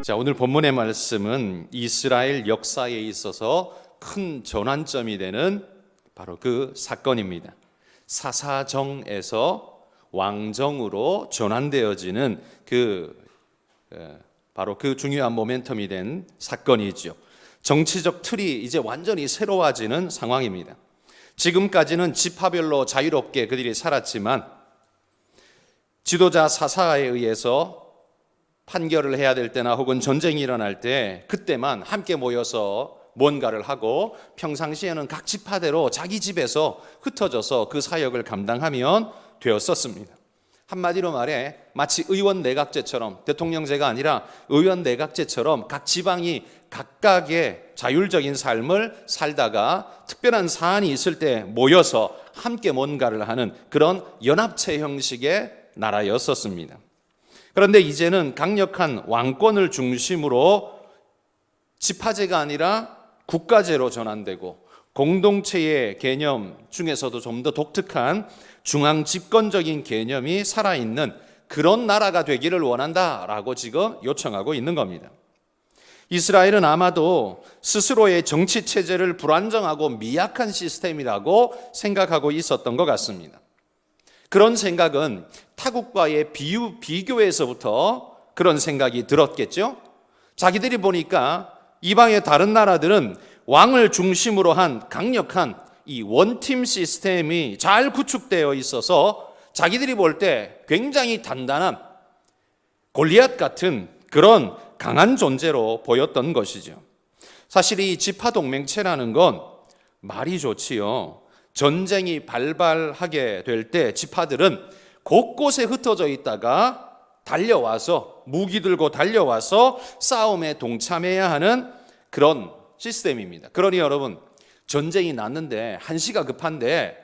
자, 오늘 본문의 말씀은 이스라엘 역사에 있어서 큰 전환점이 되는 바로 그 사건입니다. 사사정에서 왕정으로 전환되어지는 바로 그 중요한 모멘텀이 된 사건이죠. 정치적 틀이 이제 완전히 새로워지는 상황입니다. 지금까지는 지파별로 자유롭게 그들이 살았지만 지도자 사사에 의해서 판결을 해야 될 때나 혹은 전쟁이 일어날 때 그때만 함께 모여서 뭔가를 하고 평상시에는 각 지파대로 자기 집에서 흩어져서 그 사역을 감당하면 되었었습니다. 한마디로 말해 마치 의원 내각제처럼, 대통령제가 아니라 의원 내각제처럼 각 지방이 각각의 자율적인 삶을 살다가 특별한 사안이 있을 때 모여서 함께 뭔가를 하는 그런 연합체 형식의 나라였었습니다. 그런데 이제는 강력한 왕권을 중심으로 지파제가 아니라 국가제로 전환되고 공동체의 개념 중에서도 좀 더 독특한 중앙 집권적인 개념이 살아있는 그런 나라가 되기를 원한다라고 지금 요청하고 있는 겁니다. 이스라엘은 아마도 스스로의 정치 체제를 불안정하고 미약한 시스템이라고 생각하고 있었던 것 같습니다. 그런 생각은 타국과의 비교에서부터 그런 생각이 들었겠죠. 자기들이 보니까 이방의 다른 나라들은 왕을 중심으로 한 강력한 이 원팀 시스템이 잘 구축되어 있어서 자기들이 볼 때 굉장히 단단한 골리앗 같은 그런 강한 존재로 보였던 것이죠. 사실 이 지파 동맹체라는 건 말이 좋지요. 전쟁이 발발하게 될 때 지파들은 곳곳에 흩어져 있다가 달려와서 무기 들고 달려와서 싸움에 동참해야 하는 그런 시스템입니다. 그러니 여러분, 전쟁이 났는데 한시가 급한데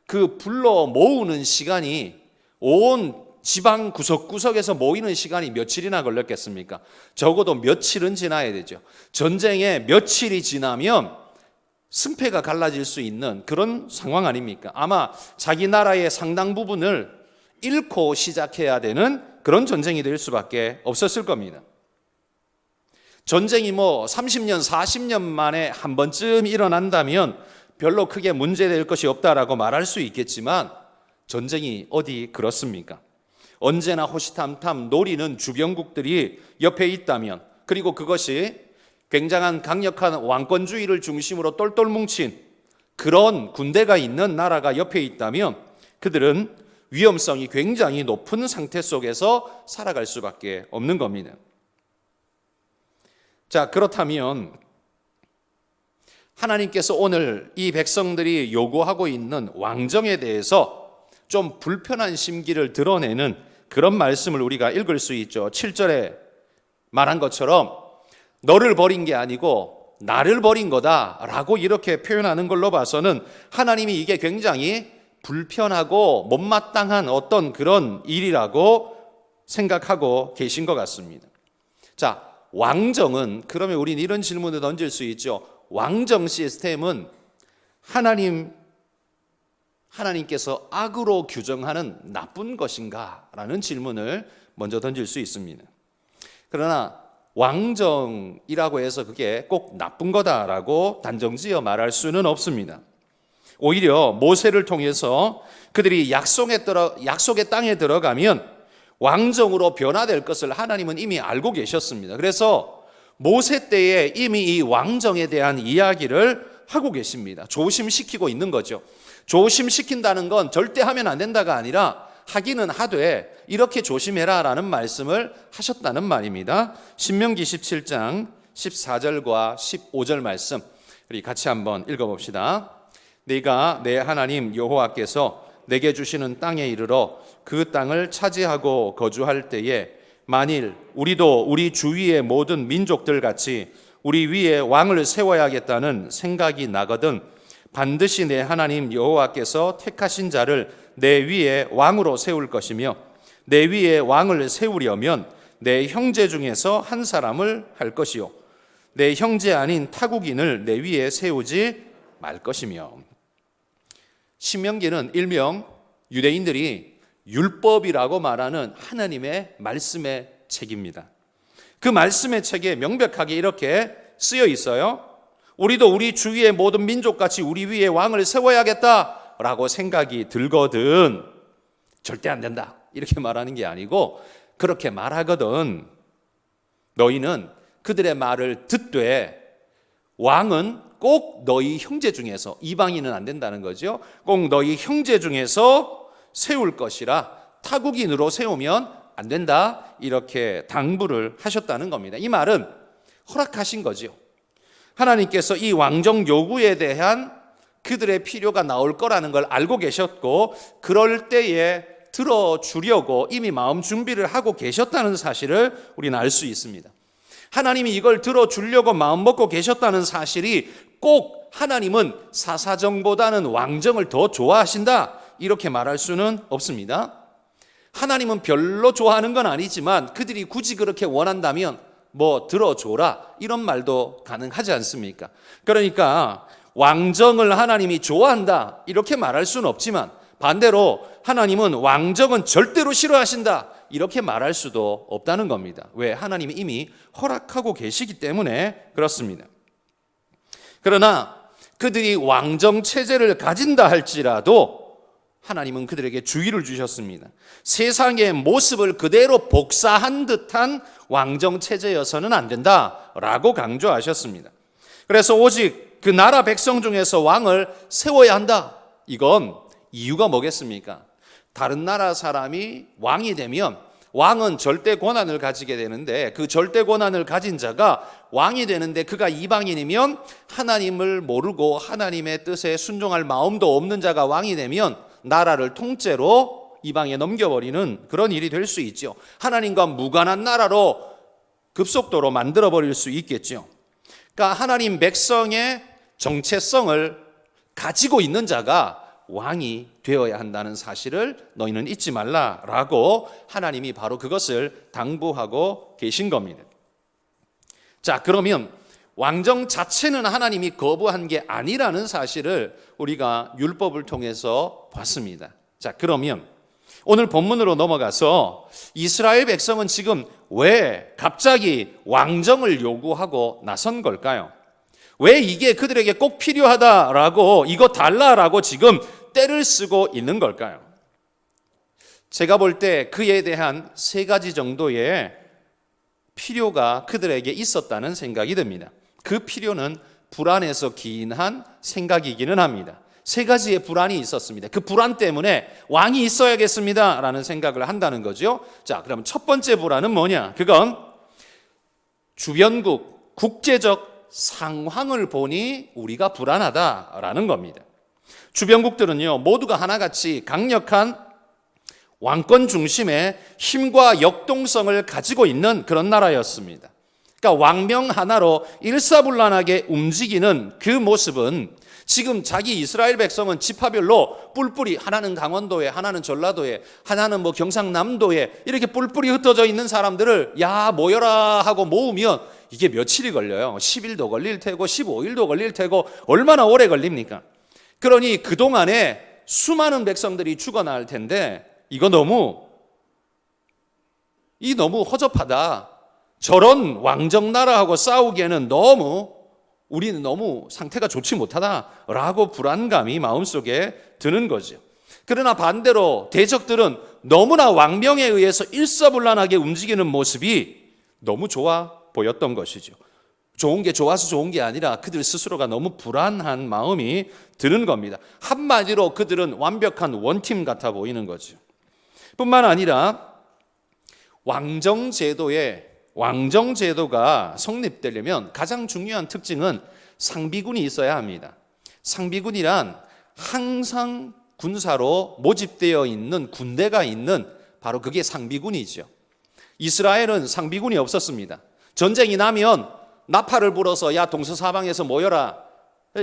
그 불러 모으는 시간이 온 지방 구석구석에서 모이는 시간이 며칠이나 걸렸겠습니까? 적어도 며칠은 지나야 되죠. 전쟁에 며칠이 지나면 승패가 갈라질 수 있는 그런 상황 아닙니까? 아마 자기 나라의 상당 부분을 잃고 시작해야 되는 그런 전쟁이 될 수밖에 없었을 겁니다. 전쟁이 30년, 40년 만에 한 번쯤 일어난다면 별로 크게 문제될 것이 없다라고 말할 수 있겠지만 전쟁이 어디 그렇습니까? 언제나 호시탐탐 노리는 주변국들이 옆에 있다면, 그리고 그것이 굉장한 강력한 왕권주의를 중심으로 똘똘 뭉친 그런 군대가 있는 나라가 옆에 있다면 그들은 위험성이 굉장히 높은 상태 속에서 살아갈 수밖에 없는 겁니다. 자, 그렇다면 하나님께서 오늘 이 백성들이 요구하고 있는 왕정에 대해서 좀 불편한 심기를 드러내는 그런 말씀을 우리가 읽을 수 있죠. 7절에 말한 것처럼 너를 버린 게 아니고 나를 버린 거다라고 이렇게 표현하는 걸로 봐서는 하나님이 이게 굉장히 불편하고 못마땅한 어떤 그런 일이라고 생각하고 계신 것 같습니다. 자, 왕정은, 그러면 우리는 이런 질문을 던질 수 있죠. 왕정 시스템은 하나님께서 악으로 규정하는 나쁜 것인가? 라는 질문을 먼저 던질 수 있습니다. 그러나 왕정이라고 해서 그게 꼭 나쁜 거다라고 단정지어 말할 수는 없습니다. 오히려 모세를 통해서 그들이 약속의 땅에 들어가면 왕정으로 변화될 것을 하나님은 이미 알고 계셨습니다. 그래서 모세 때에 이미 이 왕정에 대한 이야기를 하고 계십니다. 조심시키고 있는 거죠. 조심시킨다는 건 절대 하면 안 된다가 아니라 하기는 하되 이렇게 조심해라라는 말씀을 하셨다는 말입니다. 신명기 17장 14절과 15절 말씀 우리 같이 한번 읽어봅시다. 네가 내 하나님 여호와께서 내게 주시는 땅에 이르러 그 땅을 차지하고 거주할 때에 만일 우리도 우리 주위의 모든 민족들 같이 우리 위에 왕을 세워야겠다는 생각이 나거든 반드시 내 하나님 여호와께서 택하신 자를 내 위에 왕으로 세울 것이며 내 위에 왕을 세우려면 내 형제 중에서 한 사람을 할 것이요 내 형제 아닌 타국인을 내 위에 세우지 말 것이며. 신명기는 일명 유대인들이 율법이라고 말하는 하나님의 말씀의 책입니다. 그 말씀의 책에 명백하게 이렇게 쓰여 있어요. 우리도 우리 주위의 모든 민족같이 우리 위에 왕을 세워야겠다라고 생각이 들거든 절대 안 된다 이렇게 말하는 게 아니고, 그렇게 말하거든 너희는 그들의 말을 듣되 왕은 꼭 너희 형제 중에서, 이방인은 안 된다는 거죠, 꼭 너희 형제 중에서 세울 것이라, 타국인으로 세우면 안 된다 이렇게 당부를 하셨다는 겁니다. 이 말은 허락하신 거죠. 하나님께서 이 왕정 요구에 대한 그들의 필요가 나올 거라는 걸 알고 계셨고, 그럴 때에 들어주려고 이미 마음 준비를 하고 계셨다는 사실을 우리는 알 수 있습니다. 하나님이 이걸 들어주려고 마음 먹고 계셨다는 사실이 꼭 하나님은 사사정보다는 왕정을 더 좋아하신다 이렇게 말할 수는 없습니다. 하나님은 별로 좋아하는 건 아니지만 그들이 굳이 그렇게 원한다면 뭐 들어줘라 이런 말도 가능하지 않습니까? 그러니까 왕정을 하나님이 좋아한다 이렇게 말할 수는 없지만, 반대로 하나님은 왕정은 절대로 싫어하신다 이렇게 말할 수도 없다는 겁니다. 왜? 하나님이 이미 허락하고 계시기 때문에 그렇습니다. 그러나 그들이 왕정 체제를 가진다 할지라도 하나님은 그들에게 주의를 주셨습니다. 세상의 모습을 그대로 복사한 듯한 왕정 체제여서는 안 된다라고 강조하셨습니다. 그래서 오직 그 나라 백성 중에서 왕을 세워야 한다. 이건 이유가 뭐겠습니까? 다른 나라 사람이 왕이 되면 왕은 절대 권한을 가지게 되는데, 그 절대 권한을 가진 자가 왕이 되는데 그가 이방인이면 하나님을 모르고 하나님의 뜻에 순종할 마음도 없는 자가 왕이 되면 나라를 통째로 이방에 넘겨버리는 그런 일이 될 수 있죠. 하나님과 무관한 나라로 급속도로 만들어버릴 수 있겠죠. 그러니까 하나님 백성의 정체성을 가지고 있는 자가 왕이 되어야 한다는 사실을 너희는 잊지 말라라고 하나님이 바로 그것을 당부하고 계신 겁니다. 자, 그러면 왕정 자체는 하나님이 거부한 게 아니라는 사실을 우리가 율법을 통해서 봤습니다. 자, 그러면 오늘 본문으로 넘어가서 이스라엘 백성은 지금 왜 갑자기 왕정을 요구하고 나선 걸까요? 왜 이게 그들에게 꼭 필요하다라고, 이거 달라라고 지금 때를 쓰고 있는 걸까요? 제가 볼 때 그에 대한 세 가지 정도의 필요가 그들에게 있었다는 생각이 듭니다. 그 필요는 불안에서 기인한 생각이기는 합니다. 세 가지의 불안이 있었습니다. 그 불안 때문에 왕이 있어야겠습니다 라는 생각을 한다는 거죠. 자, 그럼 첫 번째 불안은 뭐냐? 그건 주변국, 국제적 상황을 보니 우리가 불안하다라는 겁니다. 주변국들은요, 모두가 하나같이 강력한 왕권 중심의 힘과 역동성을 가지고 있는 그런 나라였습니다. 그러니까 왕명 하나로 일사불란하게 움직이는 그 모습은 지금 자기 이스라엘 백성은 지파별로 뿔뿔이, 하나는 강원도에, 하나는 전라도에, 하나는 뭐 경상남도에 이렇게 뿔뿔이 흩어져 있는 사람들을 야 모여라 하고 모으면 이게 며칠이 걸려요. 10일도 걸릴 테고 15일도 걸릴 테고 얼마나 오래 걸립니까? 그러니 그동안에 수많은 백성들이 죽어나갈 텐데 이거 너무 허접하다. 저런 왕정 나라하고 싸우기에는 우리는 너무 상태가 좋지 못하다라고 불안감이 마음속에 드는 거죠. 그러나 반대로 대적들은 너무나 왕명에 의해서 일사불란하게 움직이는 모습이 너무 좋아 보였던 것이죠. 좋은 게 좋아서 좋은 게 아니라 그들 스스로가 너무 불안한 마음이 드는 겁니다. 한마디로 그들은 완벽한 원팀 같아 보이는 거죠. 뿐만 아니라 왕정제도가 성립되려면 가장 중요한 특징은 상비군이 있어야 합니다. 상비군이란 항상 군사로 모집되어 있는 군대가 있는 바로 그게 상비군이죠. 이스라엘은 상비군이 없었습니다. 전쟁이 나면 나팔을 불어서 야 동서사방에서 모여라.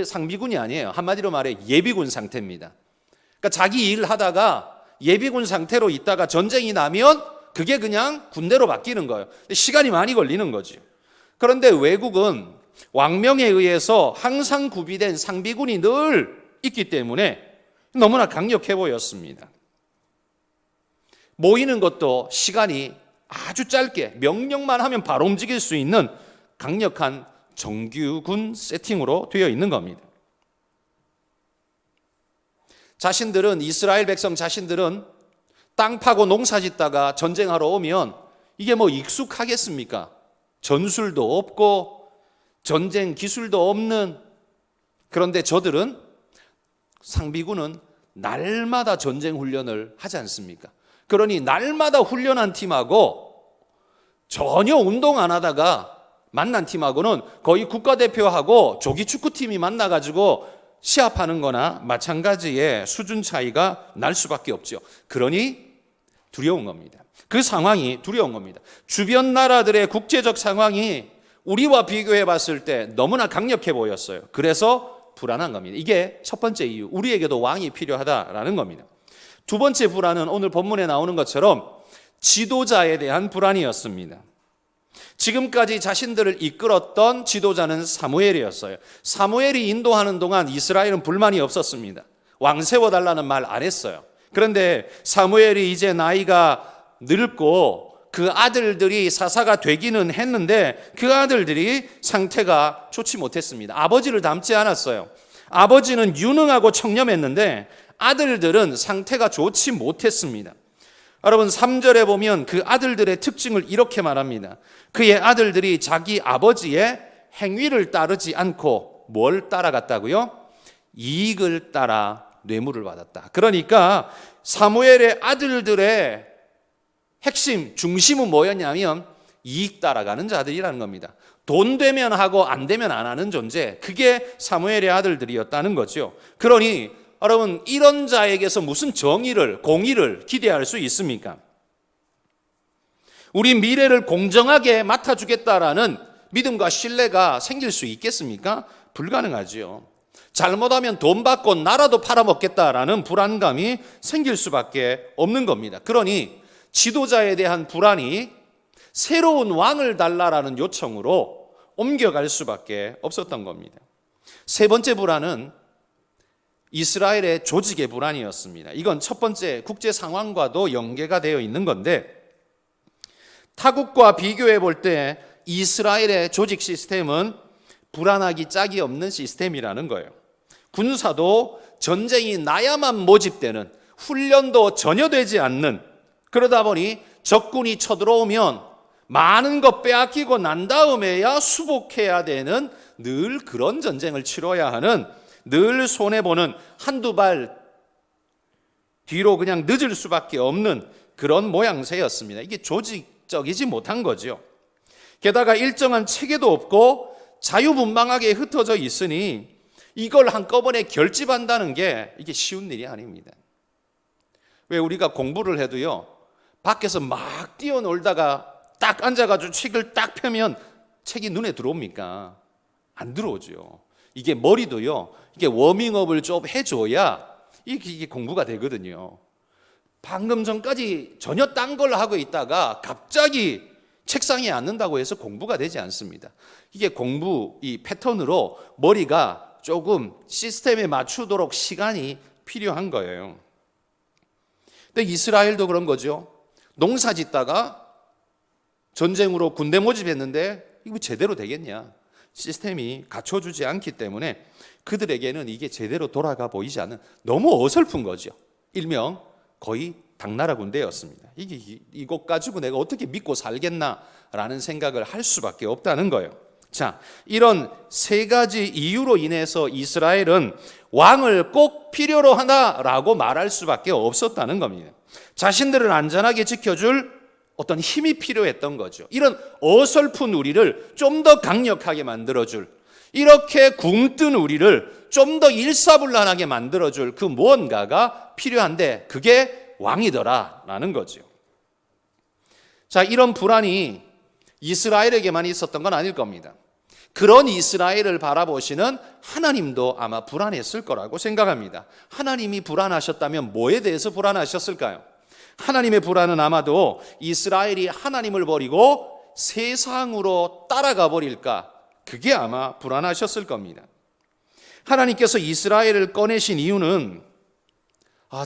상비군이 아니에요. 한마디로 말해 예비군 상태입니다. 그러니까 자기 일 하다가 예비군 상태로 있다가 전쟁이 나면 그게 그냥 군대로 바뀌는 거예요. 시간이 많이 걸리는 거죠. 그런데 외국은 왕명에 의해서 항상 구비된 상비군이 늘 있기 때문에 너무나 강력해 보였습니다. 모이는 것도 시간이 아주 짧게 명령만 하면 바로 움직일 수 있는 강력한 정규군 세팅으로 되어 있는 겁니다. 이스라엘 백성 자신들은 땅 파고 농사 짓다가 전쟁하러 오면 이게 뭐 익숙하겠습니까? 전술도 없고 전쟁 기술도 없는, 그런데 저들은, 상비군은 날마다 전쟁 훈련을 하지 않습니까? 그러니 날마다 훈련한 팀하고 전혀 운동 안 하다가 만난 팀하고는 거의 국가대표하고 조기축구팀이 만나가지고 시합하는 거나 마찬가지의 수준 차이가 날 수밖에 없죠. 그러니 두려운 겁니다. 그 상황이 두려운 겁니다. 주변 나라들의 국제적 상황이 우리와 비교해 봤을 때 너무나 강력해 보였어요. 그래서 불안한 겁니다. 이게 첫 번째 이유, 우리에게도 왕이 필요하다라는 겁니다. 두 번째 불안은 오늘 본문에 나오는 것처럼 지도자에 대한 불안이었습니다. 지금까지 자신들을 이끌었던 지도자는 사무엘이었어요. 사무엘이 인도하는 동안 이스라엘은 불만이 없었습니다. 왕 세워달라는 말 안 했어요. 그런데 사무엘이 이제 나이가 늙고 그 아들들이 사사가 되기는 했는데 그 아들들이 상태가 좋지 못했습니다. 아버지를 닮지 않았어요. 아버지는 유능하고 청렴했는데 아들들은 상태가 좋지 못했습니다. 여러분 3절에 보면 그 아들들의 특징을 이렇게 말합니다. 그의 아들들이 자기 아버지의 행위를 따르지 않고 뭘 따라갔다고요? 이익을 따라 뇌물을 받았다. 그러니까 사무엘의 아들들의 핵심, 중심은 뭐였냐면 이익 따라가는 자들이라는 겁니다. 돈 되면 하고 안 되면 안 하는 존재, 그게 사무엘의 아들들이었다는 거죠. 그러니 여러분 이런 자에게서 무슨 정의를, 공의를 기대할 수 있습니까? 우리 미래를 공정하게 맡아주겠다라는 믿음과 신뢰가 생길 수 있겠습니까? 불가능하죠. 잘못하면 돈 받고 나라도 팔아먹겠다라는 불안감이 생길 수밖에 없는 겁니다. 그러니 지도자에 대한 불안이 새로운 왕을 달라라는 요청으로 옮겨갈 수밖에 없었던 겁니다. 세 번째 불안은 이스라엘의 조직의 불안이었습니다. 이건 첫 번째 국제 상황과도 연계가 되어 있는 건데, 타국과 비교해 볼 때 이스라엘의 조직 시스템은 불안하기 짝이 없는 시스템이라는 거예요. 군사도 전쟁이 나야만 모집되는, 훈련도 전혀 되지 않는, 그러다 보니 적군이 쳐들어오면 많은 것 빼앗기고 난 다음에야 수복해야 되는 늘 그런 전쟁을 치러야 하는, 늘 손해보는, 한두 발 뒤로 그냥 늦을 수밖에 없는 그런 모양새였습니다. 이게 조직적이지 못한 거죠. 게다가 일정한 체계도 없고 자유분방하게 흩어져 있으니 이걸 한꺼번에 결집한다는 게 이게 쉬운 일이 아닙니다. 왜 우리가 공부를 해도요, 밖에서 막 뛰어놀다가 딱 앉아가지고 책을 딱 펴면 책이 눈에 들어옵니까? 안 들어오죠. 이게 머리도요, 이게 워밍업을 좀 해줘야 이게 공부가 되거든요. 방금 전까지 전혀 딴 걸 하고 있다가 갑자기 책상에 앉는다고 해서 공부가 되지 않습니다. 이게 공부, 이 패턴으로 머리가 조금 시스템에 맞추도록 시간이 필요한 거예요. 근데 이스라엘도 그런 거죠. 농사 짓다가 전쟁으로 군대 모집했는데 이거 제대로 되겠냐? 시스템이 갖춰주지 않기 때문에 그들에게는 이게 제대로 돌아가 보이지 않는, 너무 어설픈 거죠. 일명 거의 당나라 군대였습니다. 이것 가지고 내가 어떻게 믿고 살겠나라는 생각을 할 수밖에 없다는 거예요. 자, 이런 세 가지 이유로 인해서 이스라엘은 왕을 꼭 필요로 하다라고 말할 수밖에 없었다는 겁니다. 자신들을 안전하게 지켜줄 어떤 힘이 필요했던 거죠. 이런 어설픈 우리를 좀 더 강력하게 만들어줄, 이렇게 굼뜬 우리를 좀 더 일사불란하게 만들어줄 그 무언가가 필요한데 그게 왕이더라라는 거죠. 자, 이런 불안이 이스라엘에게만 있었던 건 아닐 겁니다. 그런 이스라엘을 바라보시는 하나님도 아마 불안했을 거라고 생각합니다. 하나님이 불안하셨다면 뭐에 대해서 불안하셨을까요? 하나님의 불안은 아마도 이스라엘이 하나님을 버리고 세상으로 따라가 버릴까, 그게 아마 불안하셨을 겁니다. 하나님께서 이스라엘을 꺼내신 이유는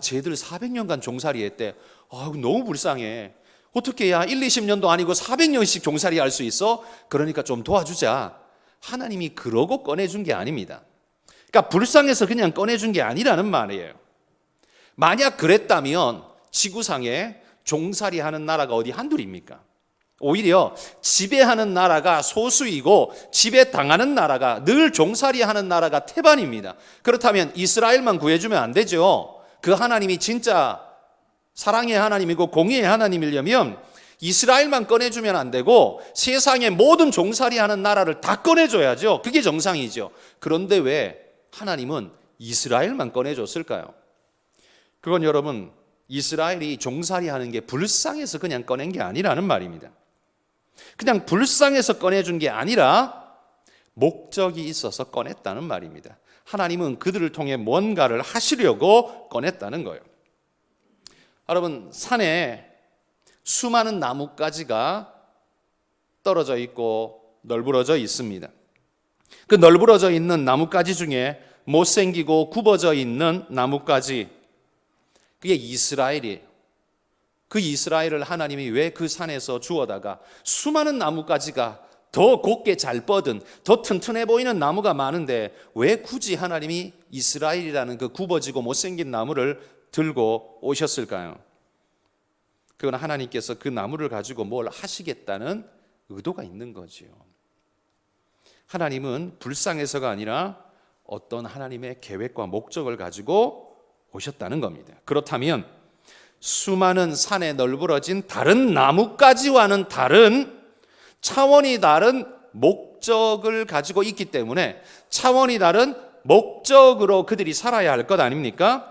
쟤들 400년간 종살이 했대. 너무 불쌍해. 어떻게 해야 1, 20년도 아니고 400년씩 종살이 할 수 있어? 그러니까 좀 도와주자. 하나님이 그러고 꺼내준 게 아닙니다. 그러니까 불쌍해서 그냥 꺼내준 게 아니라는 말이에요. 만약 그랬다면 지구상에 종살이 하는 나라가 어디 한둘입니까? 오히려 지배하는 나라가 소수이고 지배당하는 나라가, 늘 종살이 하는 나라가 태반입니다. 그렇다면 이스라엘만 구해주면 안 되죠. 그 하나님이 진짜 사랑의 하나님이고 공의의 하나님이려면 이스라엘만 꺼내주면 안 되고 세상의 모든 종살이 하는 나라를 다 꺼내줘야죠. 그게 정상이죠. 그런데 왜 하나님은 이스라엘만 꺼내줬을까요? 그건 여러분, 이스라엘이 종살이 하는 게 불쌍해서 그냥 꺼낸 게 아니라는 말입니다. 그냥 불쌍해서 꺼내준 게 아니라 목적이 있어서 꺼냈다는 말입니다. 하나님은 그들을 통해 뭔가를 하시려고 꺼냈다는 거예요. 여러분, 산에 수많은 나뭇가지가 떨어져 있고 널브러져 있습니다. 그 널브러져 있는 나뭇가지 중에 못생기고 굽어져 있는 나뭇가지, 그게 이스라엘이에요. 그 이스라엘을 하나님이 왜 그 산에서 주워다가 수많은 나뭇가지가 더 곱게 잘 뻗은, 더 튼튼해 보이는 나무가 많은데 왜 굳이 하나님이 이스라엘이라는 그 굽어지고 못생긴 나무를 들고 오셨을까요? 그건 하나님께서 그 나무를 가지고 뭘 하시겠다는 의도가 있는 거지요. 하나님은 불쌍해서가 아니라 어떤 하나님의 계획과 목적을 가지고 오셨다는 겁니다. 그렇다면 수많은 산에 널브러진 다른 나뭇가지와는 다른, 차원이 다른 목적을 가지고 있기 때문에 차원이 다른 목적으로 그들이 살아야 할 것 아닙니까?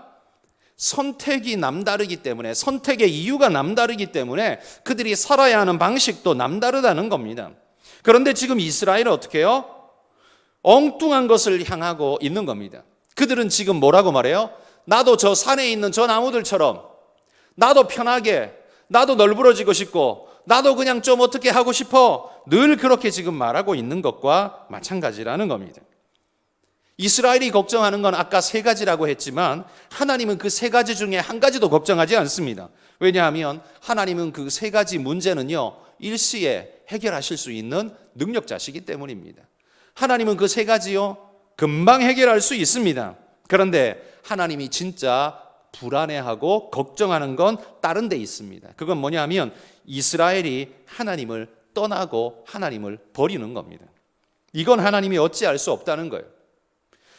선택이 남다르기 때문에, 선택의 이유가 남다르기 때문에 그들이 살아야 하는 방식도 남다르다는 겁니다. 그런데 지금 이스라엘은 어떻게 해요? 엉뚱한 것을 향하고 있는 겁니다. 그들은 지금 뭐라고 말해요? 나도 저 산에 있는 저 나무들처럼, 나도 편하게, 나도 널브러지고 싶고, 나도 그냥 좀 어떻게 하고 싶어. 늘 그렇게 지금 말하고 있는 것과 마찬가지라는 겁니다. 이스라엘이 걱정하는 건 아까 세 가지라고 했지만 하나님은 그 세 가지 중에 한 가지도 걱정하지 않습니다. 왜냐하면 하나님은 그 세 가지 문제는요, 일시에 해결하실 수 있는 능력자시기 때문입니다. 하나님은 그 세 가지요, 금방 해결할 수 있습니다. 그런데 하나님이 진짜 불안해하고 걱정하는 건 다른 데 있습니다. 그건 뭐냐면 이스라엘이 하나님을 떠나고 하나님을 버리는 겁니다. 이건 하나님이 어찌할 수 없다는 거예요.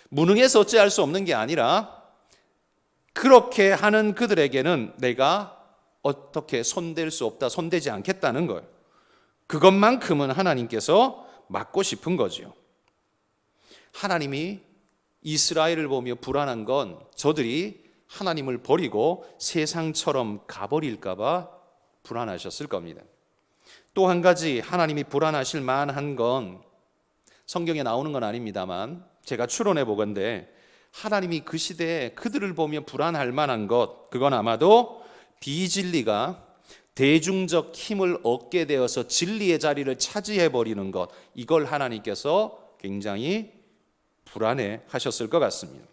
무능해서 어찌할 수 없는 게 아니라 그렇게 하는 그들에게는 내가 어떻게 손댈 수 없다, 손대지 않겠다는 거예요. 그것만큼은 하나님께서 막고 싶은 거죠. 하나님이 이스라엘을 보며 불안한 건 저들이 하나님을 버리고 세상처럼 가버릴까 봐 불안하셨을 겁니다. 또 한 가지 하나님이 불안하실 만한 건 성경에 나오는 건 아닙니다만 제가 추론해 보건대 하나님이 그 시대에 그들을 보며 불안할 만한 것, 그건 아마도 비진리가 대중적 힘을 얻게 되어서 진리의 자리를 차지해 버리는 것, 이걸 하나님께서 굉장히 불안해 하셨을 것 같습니다.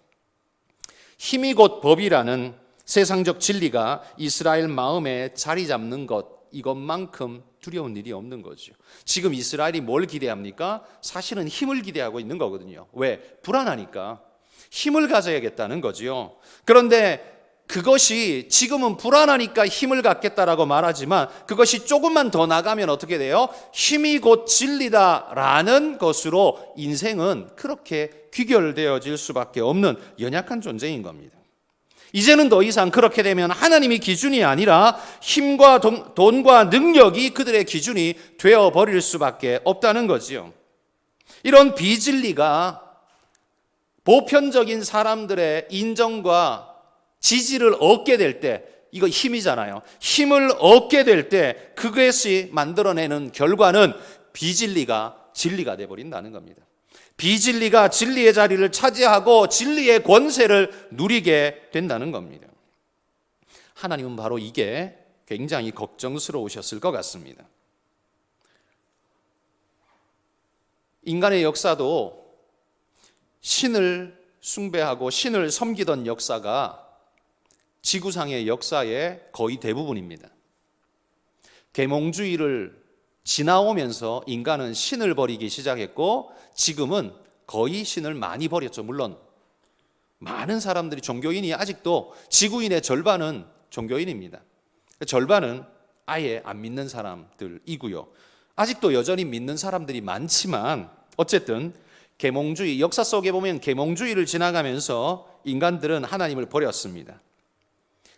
힘이 곧 법이라는 세상적 진리가 이스라엘 마음에 자리 잡는 것, 이것만큼 두려운 일이 없는 거죠. 지금 이스라엘이 뭘 기대합니까? 사실은 힘을 기대하고 있는 거거든요. 왜? 불안하니까 힘을 가져야겠다는 거죠. 그런데 그것이 지금은 불안하니까 힘을 갖겠다라고 말하지만 그것이 조금만 더 나가면 어떻게 돼요? 힘이 곧 진리다라는 것으로 인생은 그렇게 귀결되어질 수밖에 없는 연약한 존재인 겁니다. 이제는 더 이상 그렇게 되면 하나님이 기준이 아니라 힘과 돈과 능력이 그들의 기준이 되어버릴 수밖에 없다는 거지요. 이런 비진리가 보편적인 사람들의 인정과 지지를 얻게 될 때, 이거 힘이잖아요. 힘을 얻게 될 때 그것이 만들어내는 결과는 비진리가 진리가 되어버린다는 겁니다. 비진리가 진리의 자리를 차지하고 진리의 권세를 누리게 된다는 겁니다. 하나님은 바로 이게 굉장히 걱정스러우셨을 것 같습니다. 인간의 역사도 신을 숭배하고 신을 섬기던 역사가 지구상의 역사의 거의 대부분입니다. 계몽주의를 지나오면서 인간은 신을 버리기 시작했고 지금은 거의 신을 많이 버렸죠. 물론 많은 사람들이 종교인이 아직도 지구인의 절반은 종교인입니다. 절반은 아예 안 믿는 사람들이고요. 아직도 여전히 믿는 사람들이 많지만 어쨌든 계몽주의, 역사 속에 보면 계몽주의를 지나가면서 인간들은 하나님을 버렸습니다.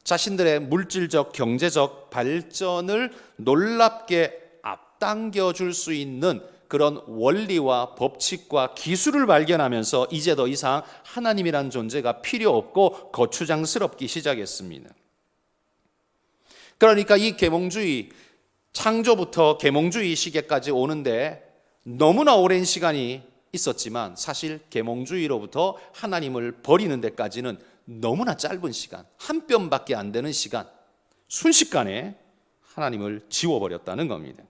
자신들의 물질적, 경제적 발전을 놀랍게 앞당겨 줄 수 있는 그런 원리와 법칙과 기술을 발견하면서 이제 더 이상 하나님이란 존재가 필요 없고 거추장스럽기 시작했습니다. 그러니까 이 계몽주의, 창조부터 계몽주의 시기까지 오는데 너무나 오랜 시간이 있었지만 사실 계몽주의로부터 하나님을 버리는 데까지는 너무나 짧은 시간, 한 뼘밖에 안 되는 시간, 순식간에 하나님을 지워버렸다는 겁니다.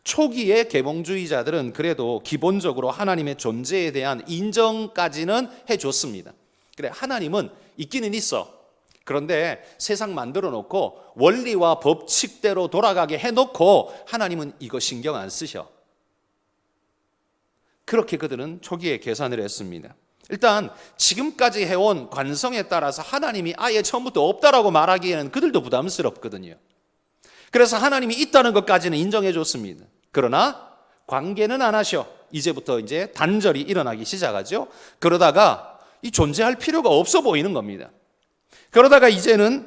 초기의 계몽주의자들은 그래도 기본적으로 하나님의 존재에 대한 인정까지는 해줬습니다. 그래, 하나님은 있기는 있어. 그런데 세상 만들어 놓고 원리와 법칙대로 돌아가게 해놓고 하나님은 이거 신경 안 쓰셔. 그렇게 그들은 초기에 계산을 했습니다. 일단 지금까지 해온 관성에 따라서 하나님이 아예 처음부터 없다라고 말하기에는 그들도 부담스럽거든요. 그래서 하나님이 있다는 것까지는 인정해 줬습니다. 그러나 관계는 안 하셔. 이제부터 이제 단절이 일어나기 시작하죠. 그러다가 이 존재할 필요가 없어 보이는 겁니다. 그러다가 이제는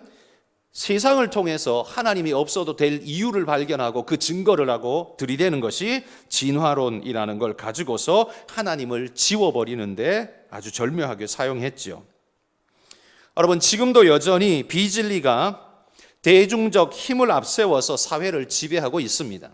세상을 통해서 하나님이 없어도 될 이유를 발견하고 그 증거를 하고 들이대는 것이 진화론이라는 걸 가지고서 하나님을 지워버리는데 아주 절묘하게 사용했죠. 여러분, 지금도 여전히 비진리가 대중적 힘을 앞세워서 사회를 지배하고 있습니다.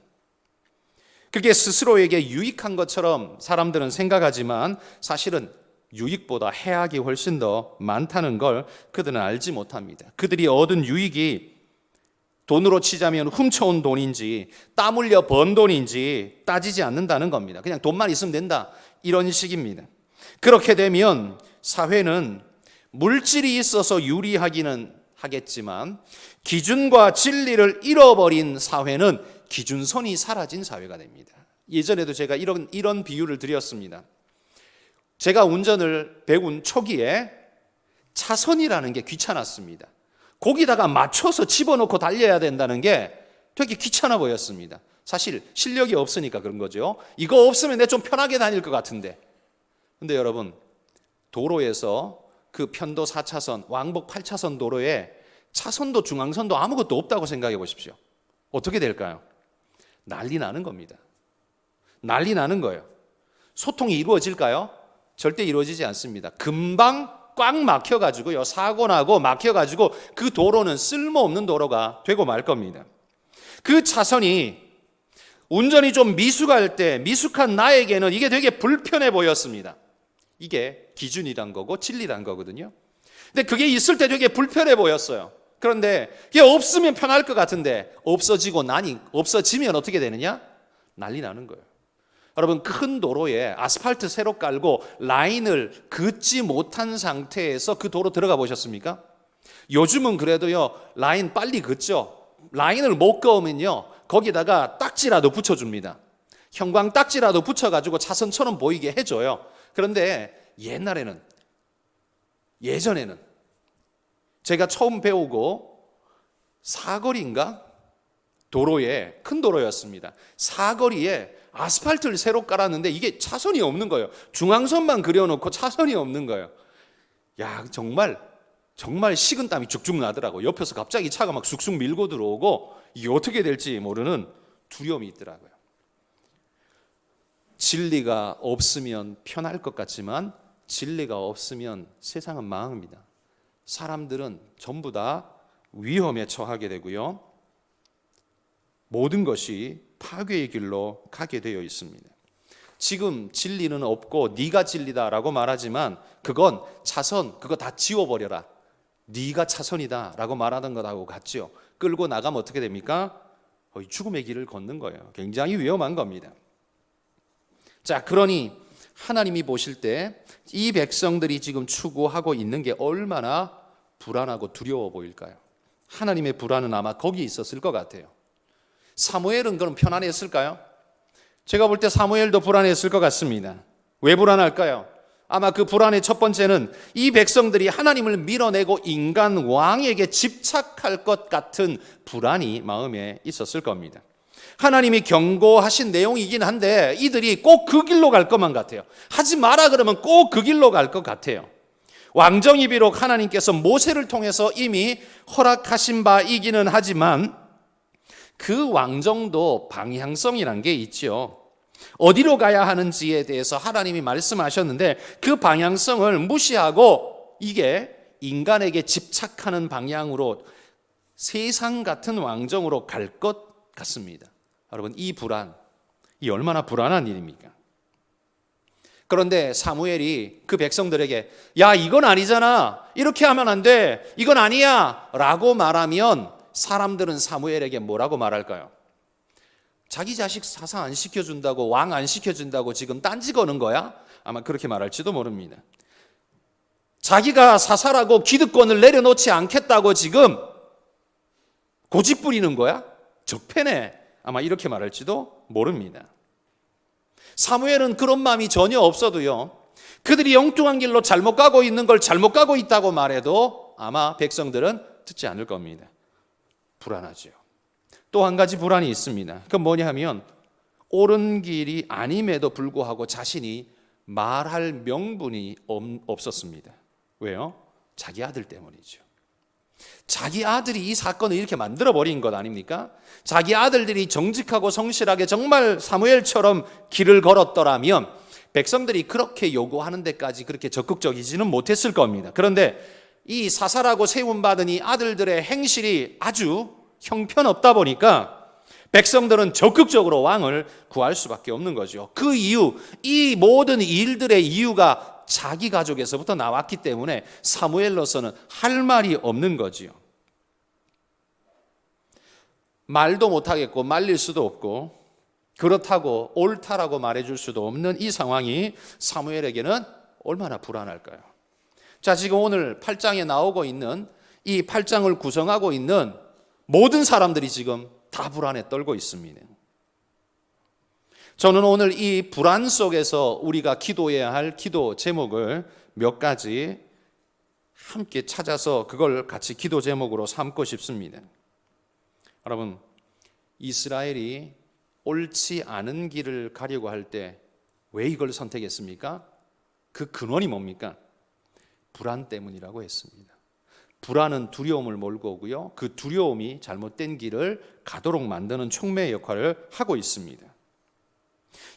그게 스스로에게 유익한 것처럼 사람들은 생각하지만 사실은 유익보다 해악이 훨씬 더 많다는 걸 그들은 알지 못합니다. 그들이 얻은 유익이 돈으로 치자면 훔쳐온 돈인지 땀 흘려 번 돈인지 따지지 않는다는 겁니다. 그냥 돈만 있으면 된다, 이런 식입니다. 그렇게 되면 사회는 물질이 있어서 유리하기는 하겠지만 기준과 진리를 잃어버린 사회는 기준선이 사라진 사회가 됩니다. 예전에도 제가 이런 비유를 드렸습니다. 제가 운전을 배운 초기에 차선이라는 게 귀찮았습니다. 거기다가 맞춰서 집어넣고 달려야 된다는 게 되게 귀찮아 보였습니다. 사실 실력이 없으니까 그런 거죠. 이거 없으면 내가 좀 편하게 다닐 것 같은데. 근데 여러분, 도로에서 그 편도 4차선, 왕복 8차선 도로에 차선도 중앙선도 아무것도 없다고 생각해 보십시오. 어떻게 될까요? 난리 나는 겁니다. 난리 나는 거예요. 소통이 이루어질까요? 절대 이루어지지 않습니다. 금방 꽉 막혀가지고요, 사고 나고 막혀가지고 그 도로는 쓸모없는 도로가 되고 말 겁니다. 그 차선이 운전이 좀 미숙할 때 미숙한 나에게는 이게 되게 불편해 보였습니다. 이게 기준이란 거고 진리란 거거든요. 근데 그게 있을 때 되게 불편해 보였어요. 그런데 이게 없으면 편할 것 같은데 없어지면 어떻게 되느냐? 난리 나는 거예요. 여러분, 큰 도로에 아스팔트 새로 깔고 라인을 긋지 못한 상태에서 그 도로 들어가 보셨습니까? 요즘은 그래도요, 라인 빨리 긋죠. 라인을 못 그으면요, 거기다가 딱지라도 붙여줍니다. 형광 딱지라도 붙여가지고 차선처럼 보이게 해줘요. 그런데 예전에는 제가 처음 배우고 사거리인가? 도로에, 큰 도로였습니다. 사거리에 아스팔트를 새로 깔았는데 이게 차선이 없는 거예요. 중앙선만 그려놓고 차선이 없는 거예요. 야, 정말 식은땀이 죽죽 나더라고요. 옆에서 갑자기 차가 막 쑥쑥 밀고 들어오고 이게 어떻게 될지 모르는 두려움이 있더라고요. 진리가 없으면 편할 것 같지만 진리가 없으면 세상은 망합니다. 사람들은 전부 다 위험에 처하게 되고요, 모든 것이 파괴의 길로 가게 되어 있습니다. 지금 진리는 없고 네가 진리다라고 말하지만 그건 차선, 그거 다 지워버려라, 네가 차선이다 라고 말하는 것하고 같죠. 끌고 나가면 어떻게 됩니까? 죽음의 길을 걷는 거예요. 굉장히 위험한 겁니다. 자, 그러니 하나님이 보실 때 이 백성들이 지금 추구하고 있는 게 얼마나 불안하고 두려워 보일까요? 하나님의 불안은 아마 거기 있었을 것 같아요. 사무엘은 그럼 편안했을까요? 제가 볼 때 사무엘도 불안했을 것 같습니다. 왜 불안할까요? 아마 그 불안의 첫 번째는 이 백성들이 하나님을 밀어내고 인간 왕에게 집착할 것 같은 불안이 마음에 있었을 겁니다. 하나님이 경고하신 내용이긴 한데 이들이 꼭 그 길로 갈 것만 같아요. 하지 마라 그러면 꼭 그 길로 갈 것 같아요. 왕정이 비록 하나님께서 모세를 통해서 이미 허락하신 바이기는 하지만 그 왕정도 방향성이란 게 있죠. 어디로 가야 하는지에 대해서 하나님이 말씀하셨는데 그 방향성을 무시하고 이게 인간에게 집착하는 방향으로 세상 같은 왕정으로 갈 것 같습니다. 여러분, 이 불안, 이 얼마나 불안한 일입니까? 그런데 사무엘이 그 백성들에게 야, 이건 아니잖아, 이렇게 하면 안 돼, 이건 아니야 라고 말하면 사람들은 사무엘에게 뭐라고 말할까요? 자기 자식 사사 안 시켜준다고, 왕 안 시켜준다고 지금 딴지 거는 거야? 아마 그렇게 말할지도 모릅니다. 자기가 사사라고 기득권을 내려놓지 않겠다고 지금 고집 부리는 거야? 적폐네. 아마 이렇게 말할지도 모릅니다. 사무엘은 그런 마음이 전혀 없어도요, 그들이 엉뚱한 길로 잘못 가고 있는 걸 잘못 가고 있다고 말해도 아마 백성들은 듣지 않을 겁니다. 불안하죠. 또 한 가지 불안이 있습니다. 그건 뭐냐 하면 옳은 길이 아님에도 불구하고 자신이 말할 명분이 없었습니다. 왜요? 자기 아들 때문이죠. 자기 아들이 이 사건을 이렇게 만들어버린 것 아닙니까? 자기 아들들이 정직하고 성실하게 정말 사무엘처럼 길을 걸었더라면 백성들이 그렇게 요구하는 데까지 그렇게 적극적이지는 못했을 겁니다. 그런데 이 사사라고 세움받은 이 아들들의 행실이 아주 형편없다 보니까 백성들은 적극적으로 왕을 구할 수밖에 없는 거죠. 그 이유, 이 모든 일들의 이유가 자기 가족에서부터 나왔기 때문에 사무엘로서는 할 말이 없는 거지요. 말도 못하겠고 말릴 수도 없고 그렇다고 옳다라고 말해줄 수도 없는 이 상황이 사무엘에게는 얼마나 불안할까요? 자, 지금 오늘 8장에 나오고 있는 이 8장을 구성하고 있는 모든 사람들이 지금 다 불안에 떨고 있습니다. 저는 오늘 이 불안 속에서 우리가 기도해야 할 기도 제목을 몇 가지 함께 찾아서 그걸 같이 기도 제목으로 삼고 싶습니다. 여러분, 이스라엘이 옳지 않은 길을 가려고 할 때 왜 이걸 선택했습니까? 그 근원이 뭡니까? 불안 때문이라고 했습니다. 불안은 두려움을 몰고 오고요, 그 두려움이 잘못된 길을 가도록 만드는 촉매의 역할을 하고 있습니다.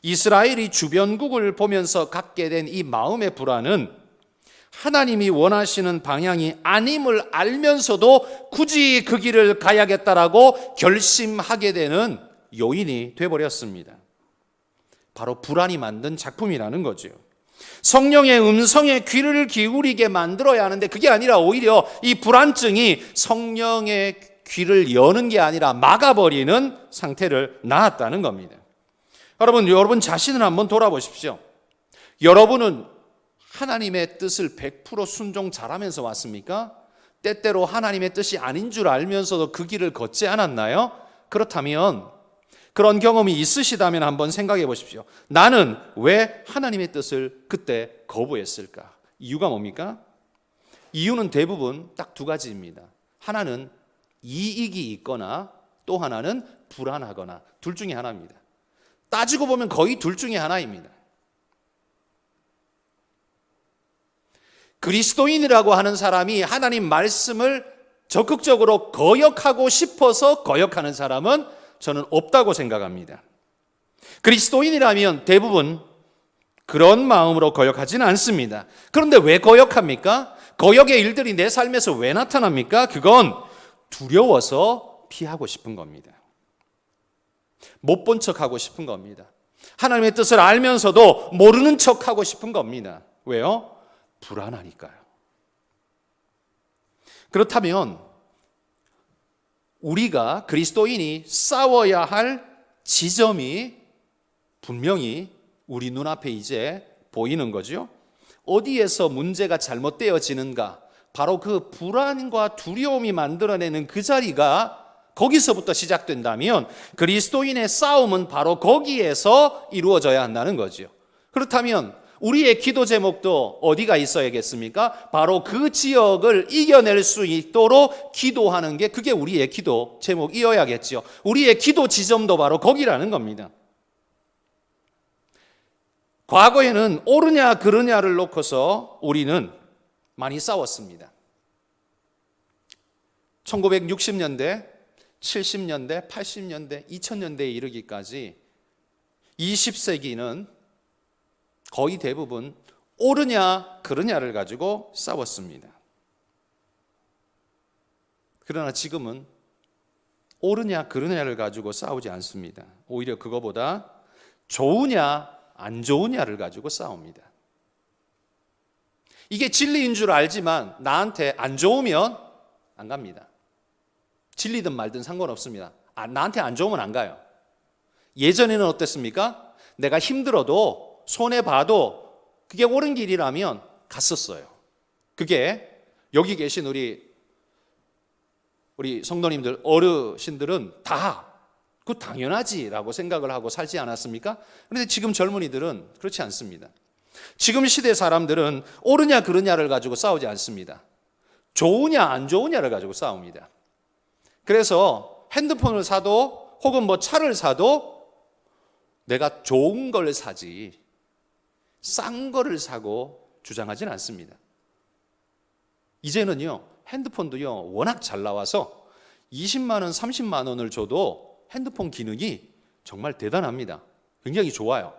이스라엘이 주변국을 보면서 갖게 된 이 마음의 불안은 하나님이 원하시는 방향이 아님을 알면서도 굳이 그 길을 가야겠다라고 결심하게 되는 요인이 되어버렸습니다. 바로 불안이 만든 작품이라는 거죠. 성령의 음성에 귀를 기울이게 만들어야 하는데 그게 아니라 오히려 이 불안증이 성령의 귀를 여는 게 아니라 막아버리는 상태를 낳았다는 겁니다. 여러분 자신을 한번 돌아보십시오. 여러분은 하나님의 뜻을 100% 순종 잘하면서 왔습니까? 때때로 하나님의 뜻이 아닌 줄 알면서도 그 길을 걷지 않았나요? 그렇다면 그런 경험이 있으시다면 한번 생각해 보십시오. 나는 왜 하나님의 뜻을 그때 거부했을까? 이유가 뭡니까? 이유는 대부분 딱 두 가지입니다. 하나는 이익이 있거나 또 하나는 불안하거나 둘 중에 하나입니다. 따지고 보면 거의 둘 중에 하나입니다. 그리스도인이라고 하는 사람이 하나님 말씀을 적극적으로 거역하고 싶어서 거역하는 사람은 저는 없다고 생각합니다. 그리스도인이라면 대부분 그런 마음으로 거역하지는 않습니다. 그런데 왜 거역합니까? 거역의 일들이 내 삶에서 왜 나타납니까? 그건 두려워서 피하고 싶은 겁니다. 못 본 척하고 싶은 겁니다. 하나님의 뜻을 알면서도 모르는 척하고 싶은 겁니다. 왜요? 불안하니까요. 그렇다면 우리가 그리스도인이 싸워야 할 지점이 분명히 우리 눈앞에 이제 보이는 거죠. 어디에서 문제가 잘못되어지는가? 바로 그 불안과 두려움이 만들어내는 그 자리가 거기서부터 시작된다면 그리스도인의 싸움은 바로 거기에서 이루어져야 한다는 거죠. 그렇다면 우리의 기도 제목도 어디가 있어야겠습니까? 바로 그 지역을 이겨낼 수 있도록 기도하는 게 그게 우리의 기도 제목이어야겠죠. 우리의 기도 지점도 바로 거기라는 겁니다. 과거에는 옳으냐 그르냐를 놓고서 우리는 많이 싸웠습니다. 1960년대, 70년대, 80년대, 2000년대에 이르기까지 20세기는 거의 대부분 옳으냐 그르냐를 가지고 싸웠습니다. 그러나 지금은 옳으냐 그르냐를 가지고 싸우지 않습니다. 오히려 그거보다 좋으냐 안 좋으냐를 가지고 싸웁니다. 이게 진리인 줄 알지만 나한테 안 좋으면 안 갑니다. 진리든 말든 상관없습니다. 나한테 안 좋으면 안 가요. 예전에는 어땠습니까? 내가 힘들어도 손해봐도 그게 옳은 길이라면 갔었어요. 그게 여기 계신 우리 성도님들, 어르신들은 다 그 당연하지라고 생각을 하고 살지 않았습니까? 그런데 지금 젊은이들은 그렇지 않습니다. 지금 시대 사람들은 옳으냐 그르냐를 가지고 싸우지 않습니다. 좋으냐 안 좋으냐를 가지고 싸웁니다. 그래서 핸드폰을 사도 혹은 뭐 차를 사도 내가 좋은 걸 사지 싼 거를 사고 주장하지는 않습니다. 이제는요 핸드폰도요 워낙 잘 나와서 20만 원, 30만 원을 줘도 핸드폰 기능이 정말 대단합니다. 굉장히 좋아요.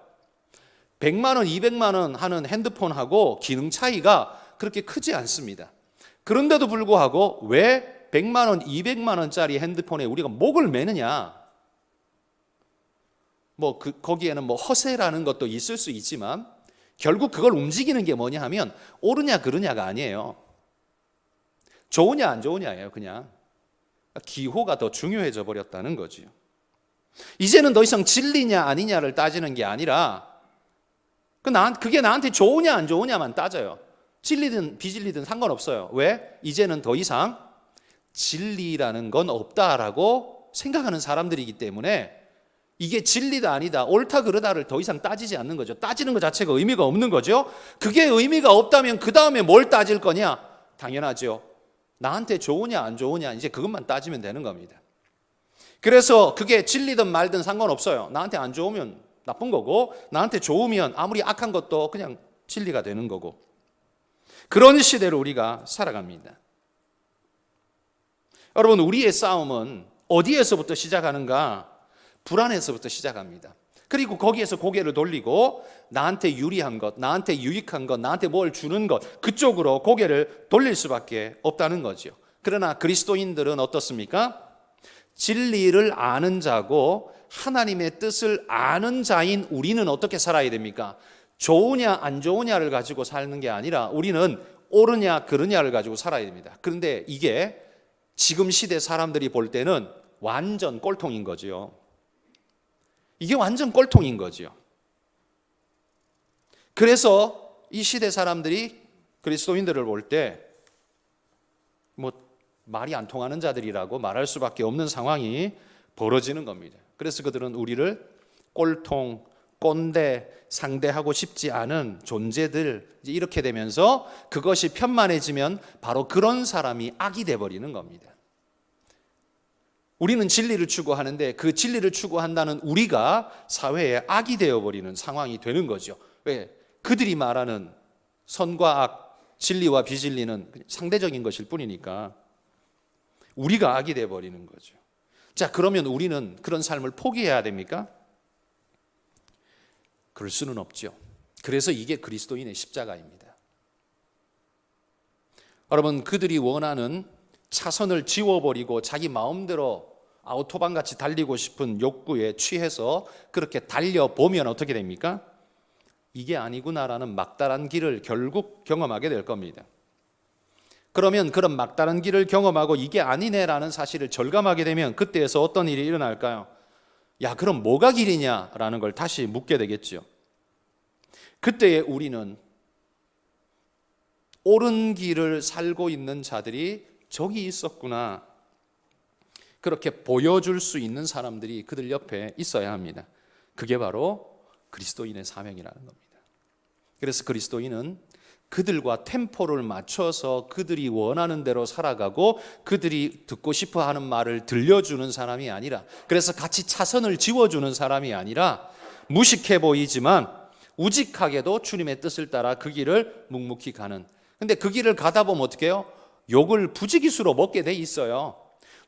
100만 원, 200만 원 하는 핸드폰하고 기능 차이가 그렇게 크지 않습니다. 그런데도 불구하고 왜 100만 원, 200만 원짜리 핸드폰에 우리가 목을 매느냐? 거기에는 허세라는 것도 있을 수 있지만 결국 그걸 움직이는 게 뭐냐 하면 옳으냐 그르냐가 아니에요. 좋으냐 안 좋으냐예요. 그냥 기호가 더 중요해져 버렸다는 거지요. 이제는 더 이상 진리냐 아니냐를 따지는 게 아니라 그게 나한테 좋으냐 안 좋으냐만 따져요. 진리든 비진리든 상관없어요. 왜? 이제는 더 이상 진리라는 건 없다라고 생각하는 사람들이기 때문에 이게 진리다 아니다, 옳다 그르다를 더 이상 따지지 않는 거죠. 따지는 것 자체가 의미가 없는 거죠. 그게 의미가 없다면 그 다음에 뭘 따질 거냐? 당연하죠. 나한테 좋으냐 안 좋으냐 이제 그것만 따지면 되는 겁니다. 그래서 그게 진리든 말든 상관없어요. 나한테 안 좋으면 나쁜 거고 나한테 좋으면 아무리 악한 것도 그냥 진리가 되는 거고 그런 시대로 우리가 살아갑니다. 여러분 우리의 싸움은 어디에서부터 시작하는가? 불안에서부터 시작합니다. 그리고 거기에서 고개를 돌리고 나한테 유리한 것, 나한테 유익한 것, 나한테 뭘 주는 것 그쪽으로 고개를 돌릴 수밖에 없다는 거죠. 그러나 그리스도인들은 어떻습니까? 진리를 아는 자고 하나님의 뜻을 아는 자인 우리는 어떻게 살아야 됩니까? 좋으냐 안 좋으냐를 가지고 사는 게 아니라 우리는 옳으냐 그르냐를 가지고 살아야 됩니다. 그런데 이게 지금 시대 사람들이 볼 때는 완전 꼴통인 거죠. 이게 완전 꼴통인 거죠. 그래서 이 시대 사람들이 그리스도인들을 볼 때 말이 안 통하는 자들이라고 말할 수밖에 없는 상황이 벌어지는 겁니다. 그래서 그들은 우리를 꼴통, 꼰대, 상대하고 싶지 않은 존재들 이렇게 되면서 그것이 편만해지면 바로 그런 사람이 악이 돼버리는 겁니다. 우리는 진리를 추구하는데 그 진리를 추구한다는 우리가 사회에 악이 되어버리는 상황이 되는 거죠. 왜? 그들이 말하는 선과 악, 진리와 비진리는 상대적인 것일 뿐이니까 우리가 악이 되어버리는 거죠. 자, 그러면 우리는 그런 삶을 포기해야 됩니까? 그럴 수는 없죠. 그래서 이게 그리스도인의 십자가입니다. 여러분, 그들이 원하는 차선을 지워버리고 자기 마음대로 아우토반같이 달리고 싶은 욕구에 취해서 그렇게 달려보면 어떻게 됩니까? 이게 아니구나라는 막다른 길을 결국 경험하게 될 겁니다. 그러면 그런 막다른 길을 경험하고 이게 아니네라는 사실을 절감하게 되면 그때에서 어떤 일이 일어날까요? 야, 그럼 뭐가 길이냐라는 걸 다시 묻게 되겠죠. 그때에 우리는 옳은 길을 살고 있는 자들이 저기 있었구나. 그렇게 보여줄 수 있는 사람들이 그들 옆에 있어야 합니다. 그게 바로 그리스도인의 사명이라는 겁니다. 그래서 그리스도인은 그들과 템포를 맞춰서 그들이 원하는 대로 살아가고 그들이 듣고 싶어 하는 말을 들려주는 사람이 아니라, 그래서 같이 차선을 지워주는 사람이 아니라, 무식해 보이지만 우직하게도 주님의 뜻을 따라 그 길을 묵묵히 가는. 근데 그 길을 가다 보면 어떻게 해요? 욕을 부지기수로 먹게 돼 있어요.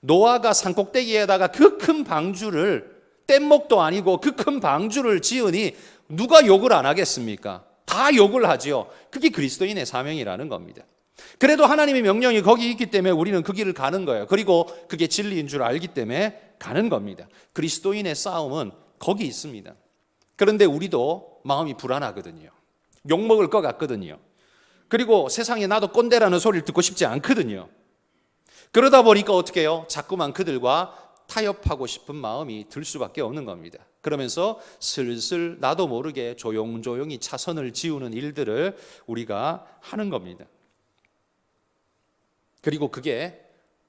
노아가 산꼭대기에다가 그 큰 방주를, 뗏목도 아니고 그 큰 방주를 지으니 누가 욕을 안 하겠습니까? 다 욕을 하지요. 그게 그리스도인의 사명이라는 겁니다. 그래도 하나님의 명령이 거기 있기 때문에 우리는 그 길을 가는 거예요. 그리고 그게 진리인 줄 알기 때문에 가는 겁니다. 그리스도인의 싸움은 거기 있습니다. 그런데 우리도 마음이 불안하거든요. 욕먹을 것 같거든요. 그리고 세상에 나도 꼰대라는 소리를 듣고 싶지 않거든요. 그러다 보니까 어떻게 해요? 자꾸만 그들과 타협하고 싶은 마음이 들 수밖에 없는 겁니다. 그러면서 슬슬 나도 모르게 조용조용히 차선을 지우는 일들을 우리가 하는 겁니다. 그리고 그게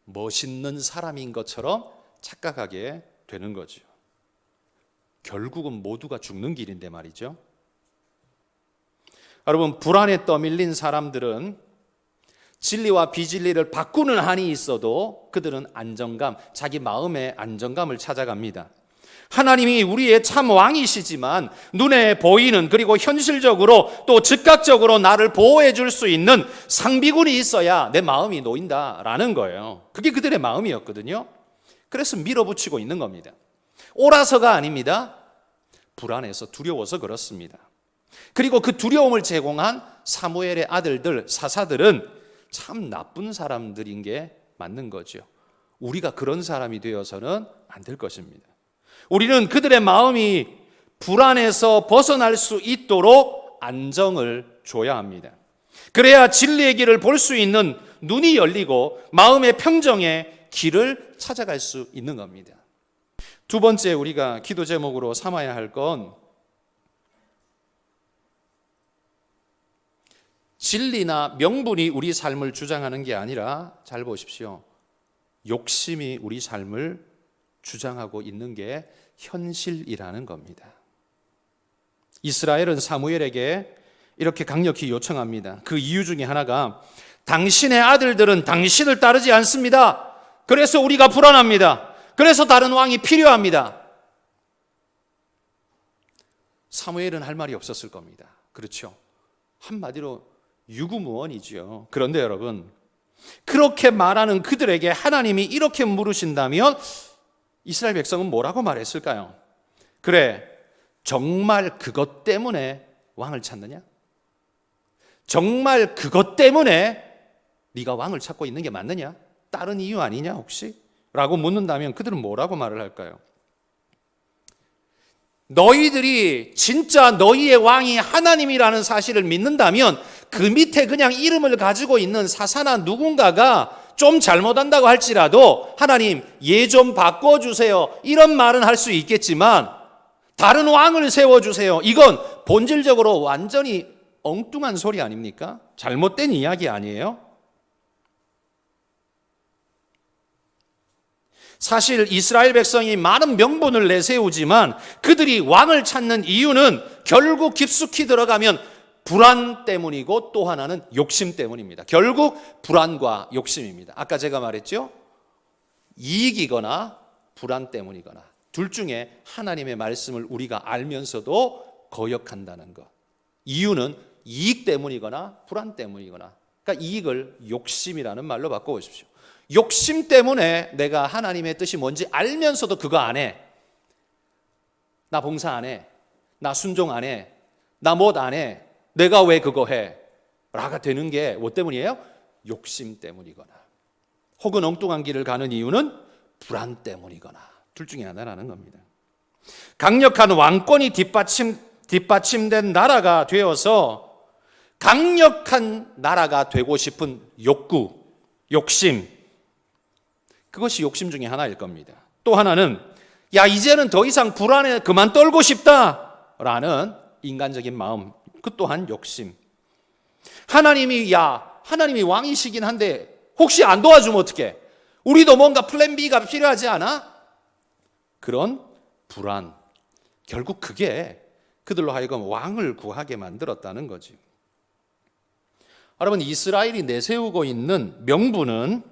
멋있는 사람인 것처럼 착각하게 되는 거죠. 결국은 모두가 죽는 길인데 말이죠. 여러분, 불안에 떠밀린 사람들은 진리와 비진리를 바꾸는 한이 있어도 그들은 안정감, 자기 마음의 안정감을 찾아갑니다. 하나님이 우리의 참 왕이시지만 눈에 보이는, 그리고 현실적으로 또 즉각적으로 나를 보호해 줄 수 있는 상비군이 있어야 내 마음이 놓인다라는 거예요. 그게 그들의 마음이었거든요. 그래서 밀어붙이고 있는 겁니다. 옳아서가 아닙니다. 불안해서, 두려워서 그렇습니다. 그리고 그 두려움을 제공한 사무엘의 아들들, 사사들은 참 나쁜 사람들인 게 맞는 거죠. 우리가 그런 사람이 되어서는 안 될 것입니다. 우리는 그들의 마음이 불안해서 벗어날 수 있도록 안정을 줘야 합니다. 그래야 진리의 길을 볼 수 있는 눈이 열리고 마음의 평정의 길을 찾아갈 수 있는 겁니다. 두 번째 우리가 기도 제목으로 삼아야 할 건, 진리나 명분이 우리 삶을 주장하는 게 아니라, 잘 보십시오, 욕심이 우리 삶을 주장하고 있는 게 현실이라는 겁니다. 이스라엘은 사무엘에게 이렇게 강력히 요청합니다. 그 이유 중에 하나가, 당신의 아들들은 당신을 따르지 않습니다. 그래서 우리가 불안합니다. 그래서 다른 왕이 필요합니다. 사무엘은 할 말이 없었을 겁니다. 그렇죠? 한마디로 유구무원이죠. 그런데 여러분, 그렇게 말하는 그들에게 하나님이 이렇게 물으신다면 이스라엘 백성은 뭐라고 말했을까요? 그래, 정말 그것 때문에 왕을 찾느냐? 정말 그것 때문에 네가 왕을 찾고 있는 게 맞느냐? 다른 이유 아니냐 혹시? 라고 묻는다면 그들은 뭐라고 말을 할까요? 너희들이 진짜 너희의 왕이 하나님이라는 사실을 믿는다면 그 밑에 그냥 이름을 가지고 있는 사사나 누군가가 좀 잘못한다고 할지라도 하나님 얘 좀 바꿔주세요, 이런 말은 할 수 있겠지만 다른 왕을 세워주세요, 이건 본질적으로 완전히 엉뚱한 소리 아닙니까? 잘못된 이야기 아니에요? 사실 이스라엘 백성이 많은 명분을 내세우지만 그들이 왕을 찾는 이유는 결국 깊숙이 들어가면 불안 때문이고, 또 하나는 욕심 때문입니다. 결국 불안과 욕심입니다. 아까 제가 말했죠? 이익이거나 불안 때문이거나 둘 중에 하나님의 말씀을 우리가 알면서도 거역한다는 것. 이유는 이익 때문이거나 불안 때문이거나, 그러니까 이익을 욕심이라는 말로 바꿔보십시오. 욕심 때문에 내가 하나님의 뜻이 뭔지 알면서도 그거 안 해. 나 봉사 안 해. 나 순종 안 해. 나 못 안 해. 내가 왜 그거 해? 라가 되는 게 뭐 때문이에요? 욕심 때문이거나, 혹은 엉뚱한 길을 가는 이유는 불안 때문이거나, 둘 중에 하나라는 겁니다. 강력한 왕권이 뒷받침된 나라가 되어서 강력한 나라가 되고 싶은 욕구, 욕심, 그것이 욕심 중에 하나일 겁니다. 또 하나는, 야 이제는 더 이상 불안에 그만 떨고 싶다라는 인간적인 마음, 그 또한 욕심. 하나님이 야 하나님이 왕이시긴 한데 혹시 안 도와주면 어떡해? 우리도 뭔가 플랜 B가 필요하지 않아? 그런 불안. 결국 그게 그들로 하여금 왕을 구하게 만들었다는 거지. 여러분, 이스라엘이 내세우고 있는 명분은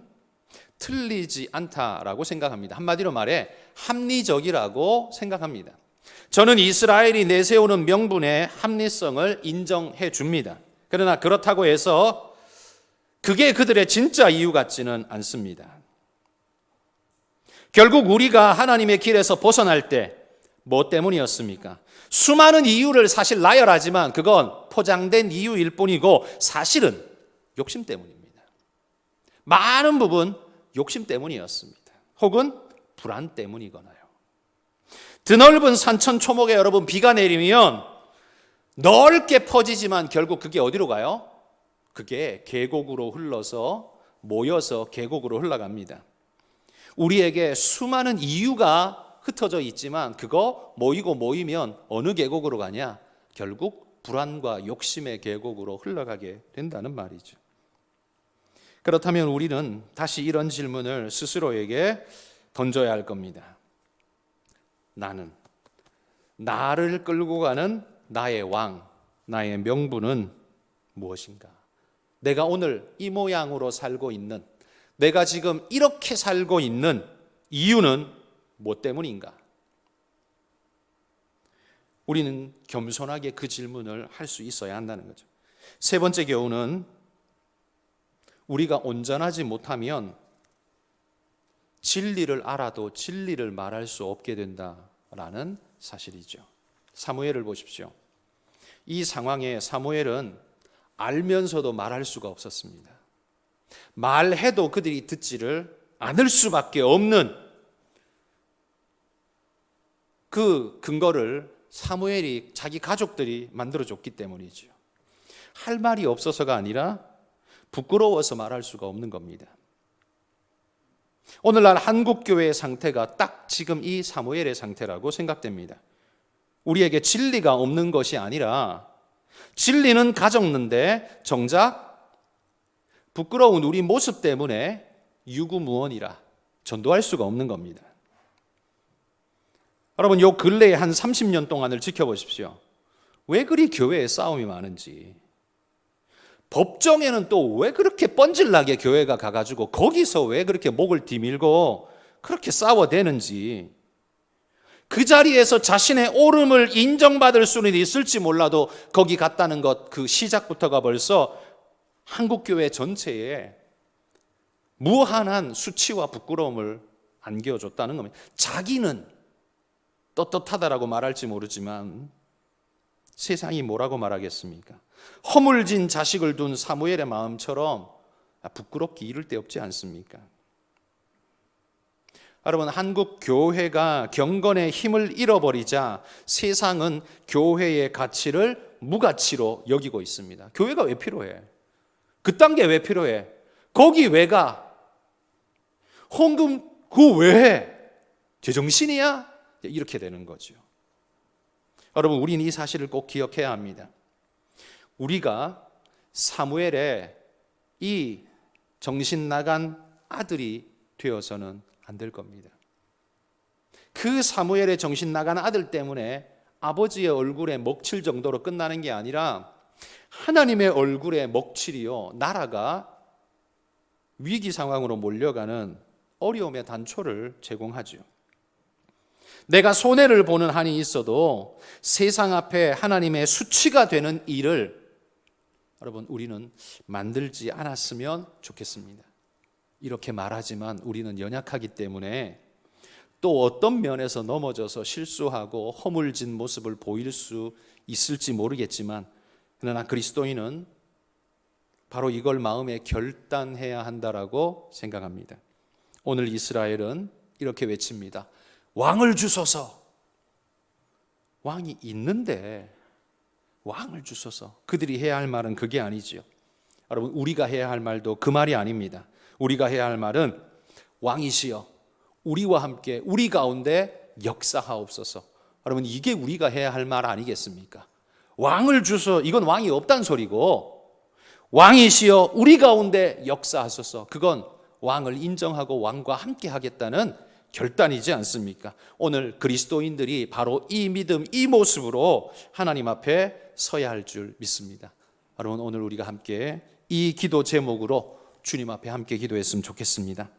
틀리지 않다라고 생각합니다. 한마디로 말해 합리적이라고 생각합니다. 저는 이스라엘이 내세우는 명분의 합리성을 인정해 줍니다. 그러나 그렇다고 해서 그게 그들의 진짜 이유 같지는 않습니다. 결국 우리가 하나님의 길에서 벗어날 때 뭐 때문이었습니까? 수많은 이유를 사실 나열하지만 그건 포장된 이유일 뿐이고 사실은 욕심 때문입니다. 많은 부분 욕심 때문이었습니다. 혹은 불안 때문이거나요. 드넓은 산천 초목에 여러분 비가 내리면 넓게 퍼지지만 결국 그게 어디로 가요? 그게 계곡으로 흘러서 모여서 계곡으로 흘러갑니다. 우리에게 수많은 이유가 흩어져 있지만 그거 모이면 어느 계곡으로 가냐? 결국 불안과 욕심의 계곡으로 흘러가게 된다는 말이죠. 그렇다면 우리는 다시 이런 질문을 스스로에게 던져야 할 겁니다. 나를 끌고 가는 나의 왕, 나의 명분은 무엇인가? 내가 오늘 이 모양으로 살고 있는, 내가 지금 이렇게 살고 있는 이유는 뭐 때문인가? 우리는 겸손하게 그 질문을 할 수 있어야 한다는 거죠. 세 번째 교훈은 우리가 온전하지 못하면 진리를 알아도 진리를 말할 수 없게 된다라는 사실이죠. 사무엘을 보십시오. 이 상황에 사무엘은 알면서도 말할 수가 없었습니다. 말해도 그들이 듣지를 않을 수밖에 없는 그 근거를 사무엘이 자기 가족들이 만들어줬기 때문이죠. 할 말이 없어서가 아니라 부끄러워서 말할 수가 없는 겁니다. 오늘날 한국교회의 상태가 딱 지금 이 사무엘의 상태라고 생각됩니다. 우리에게 진리가 없는 것이 아니라 진리는 가졌는데 정작 부끄러운 우리 모습 때문에 유구무원이라 전도할 수가 없는 겁니다. 여러분, 요 근래에 한 30년 동안을 지켜보십시오. 왜 그리 교회에 싸움이 많은지, 법정에는 또 왜 그렇게 뻔질나게 교회가 가가지고 거기서 왜 그렇게 목을 디밀고 그렇게 싸워대는지, 그 자리에서 자신의 옳음을 인정받을 수는 있을지 몰라도 거기 갔다는 것, 그 시작부터가 벌써 한국교회 전체에 무한한 수치와 부끄러움을 안겨줬다는 겁니다. 자기는 떳떳하다라고 말할지 모르지만 세상이 뭐라고 말하겠습니까? 허물진 자식을 둔 사무엘의 마음처럼 부끄럽기 이를 데 없지 않습니까? 여러분, 한국 교회가 경건의 힘을 잃어버리자 세상은 교회의 가치를 무가치로 여기고 있습니다. 교회가 왜 필요해? 그딴 게 왜 필요해? 거기 왜 가? 헌금 그거 왜 해? 제정신이야? 이렇게 되는 거죠. 여러분, 우리는 이 사실을 꼭 기억해야 합니다. 우리가 사무엘의 이 정신 나간 아들이 되어서는 안 될 겁니다. 그 사무엘의 정신 나간 아들 때문에 아버지의 얼굴에 먹칠 정도로 끝나는 게 아니라 하나님의 얼굴에 먹칠이요, 나라가 위기 상황으로 몰려가는 어려움의 단초를 제공하죠. 내가 손해를 보는 한이 있어도 세상 앞에 하나님의 수치가 되는 일을 여러분, 우리는 만들지 않았으면 좋겠습니다. 이렇게 말하지만 우리는 연약하기 때문에 또 어떤 면에서 넘어져서 실수하고 허물진 모습을 보일 수 있을지 모르겠지만, 그러나 그리스도인은 바로 이걸 마음에 결단해야 한다라고 생각합니다. 오늘 이스라엘은 이렇게 외칩니다. 왕을 주소서. 왕이 있는데 왕을 주소서. 그들이 해야 할 말은 그게 아니지요. 여러분, 우리가 해야 할 말도 그 말이 아닙니다. 우리가 해야 할 말은 왕이시여 우리와 함께 우리 가운데 역사하옵소서. 여러분, 이게 우리가 해야 할 말 아니겠습니까? 왕을 주소, 이건 왕이 없다는 소리고, 왕이시여 우리 가운데 역사하소서. 그건 왕을 인정하고 왕과 함께 하겠다는 결단이지 않습니까? 오늘 그리스도인들이 바로 이 믿음, 이 모습으로 하나님 앞에 서야 할 줄 믿습니다. 여러분, 오늘 우리가 함께 이 기도 제목으로 주님 앞에 함께 기도했으면 좋겠습니다.